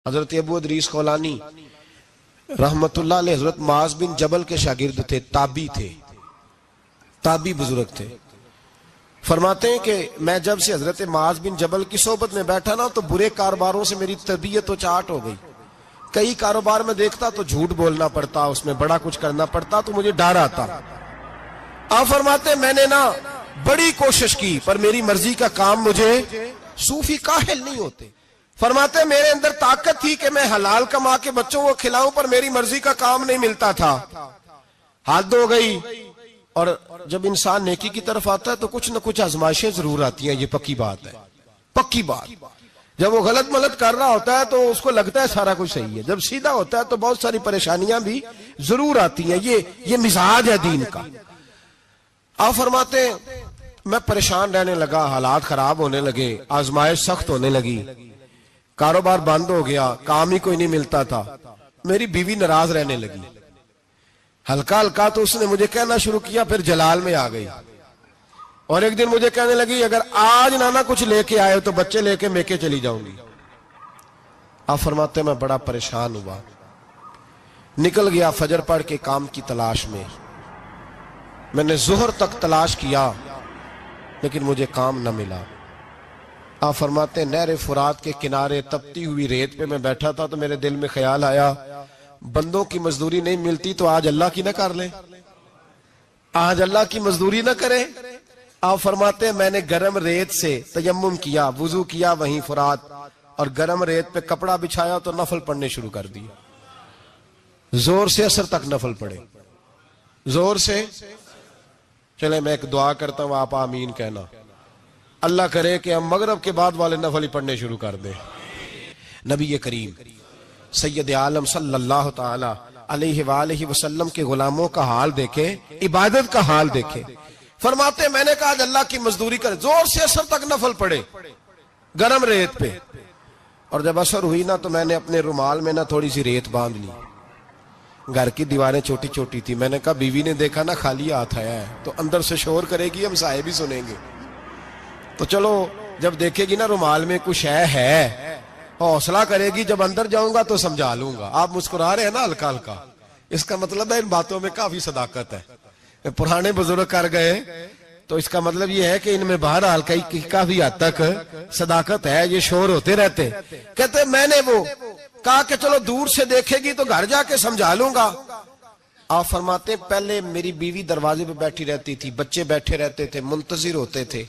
حضرت ابو ادریس خولانی رحمت اللہ علیہ حضرت معاذ بن جبل کے شاگرد تھے، تابعی بزرگ تھے۔ فرماتے ہیں کہ میں جب سے حضرت معاذ بن جبل کی صحبت میں بیٹھا نا تو برے کاروباروں سے میری طبیعت و چاٹ ہو گئی۔ کئی کاروبار میں دیکھتا تو جھوٹ بولنا پڑتا، اس میں بڑا کچھ کرنا پڑتا تو مجھے ڈر آتا۔ آپ فرماتے ہیں میں نے نا بڑی کوشش کی پر میری مرضی کا کام مجھے صوفی کاہل نہیں ہوتے۔ فرماتے ہیں میرے اندر طاقت تھی کہ میں حلال کما کے بچوں کو کھلاؤں پر میری مرضی کا کام نہیں ملتا تھا۔ حد ہو گئی۔ اور جب انسان نیکی کی طرف آتا ہے تو کچھ نہ کچھ آزمائشیں ضرور آتی ہیں، یہ پکی بات ہے، پکی بات۔ جب وہ غلط ملت کر رہا ہوتا ہے تو اس کو لگتا ہے سارا کچھ صحیح ہے، جب سیدھا ہوتا ہے تو بہت ساری پریشانیاں بھی ضرور آتی ہیں، یہ مزاج ہے دین کا۔ آپ فرماتے ہیں میں پریشان رہنے لگا، حالات خراب ہونے لگے، آزمائش سخت ہونے لگی، کاروبار بند ہو گیا، کام ہی کوئی نہیں ملتا تھا، میری بیوی ناراض رہنے لگی۔ ہلکا ہلکا تو اس نے مجھے کہنا شروع کیا، پھر جلال میں آ گئی، اور ایک دن مجھے کہنے لگی اگر آج نانا کچھ لے کے آئے تو بچے لے کے میکے چلی جاؤں گی۔ آپ فرماتے ہیں میں بڑا پریشان ہوا، نکل گیا فجر پڑھ کے کام کی تلاش میں۔ میں نے ظہر تک تلاش کیا لیکن مجھے کام نہ ملا۔ آپ فرماتے ہیں نہر فرات کے کنارے تپتی ہوئی ریت پہ میں بیٹھا تھا تو میرے دل میں خیال آیا بندوں کی مزدوری نہیں ملتی تو آج اللہ کی نہ کر لیں، آج اللہ کی مزدوری نہ کریں۔ آپ فرماتے ہیں میں نے گرم ریت سے تیمم کیا، وضو کیا وہیں فرات، اور گرم ریت پہ کپڑا بچھایا تو نفل پڑھنے شروع کر دیا، زور سے اثر تک نفل پڑھے، زور سے۔ چلے میں ایک دعا کرتا ہوں، آپ آمین کہنا، اللہ کرے کہ ہم مغرب کے بعد والے نفل ہی پڑھنے شروع کر دیں۔ نبی کریم سید عالم صلی اللہ تعالی علیہ وآلہ وسلم کے غلاموں کا حال دیکھے، عبادت کا حال دیکھے۔ فرماتے ہیں میں نے کہا آج اللہ کی مزدوری کرے، زور سے اثر تک نفل پڑھے گرم ریت پہ، اور جب اثر ہوئی نا تو میں نے اپنے رومال میں نا تھوڑی سی ریت باندھ لی۔ گھر کی دیواریں چھوٹی چھوٹی تھی، میں نے کہا بیوی نے دیکھا نا خالی ہاتھ آیا ہے تو اندر سے شور کرے گی، ہم سائے بھی سنیں گے، تو چلو جب دیکھے گی نا رومال میں کچھ ہے حوصلہ کرے گی، جب اندر جاؤں گا تو سمجھا لوں گا۔ آپ مسکرا رہے ہیں نا ہلکا ہلکا، اس کا مطلب ہے ان باتوں میں کافی صداقت ہے۔ پرانے بزرگ کر گئے تو اس کا مطلب یہ ہے کہ ان میں بہرحال کافی حد تک صداقت ہے، یہ شور ہوتے رہتے۔ کہتے میں نے وہ کہا کہ چلو دور سے دیکھے گی تو گھر جا کے سمجھا لوں گا۔ آپ فرماتے پہلے میری بیوی دروازے پہ بیٹھی رہتی تھی، بچے بیٹھے رہتے تھے، منتظر ہوتے تھے،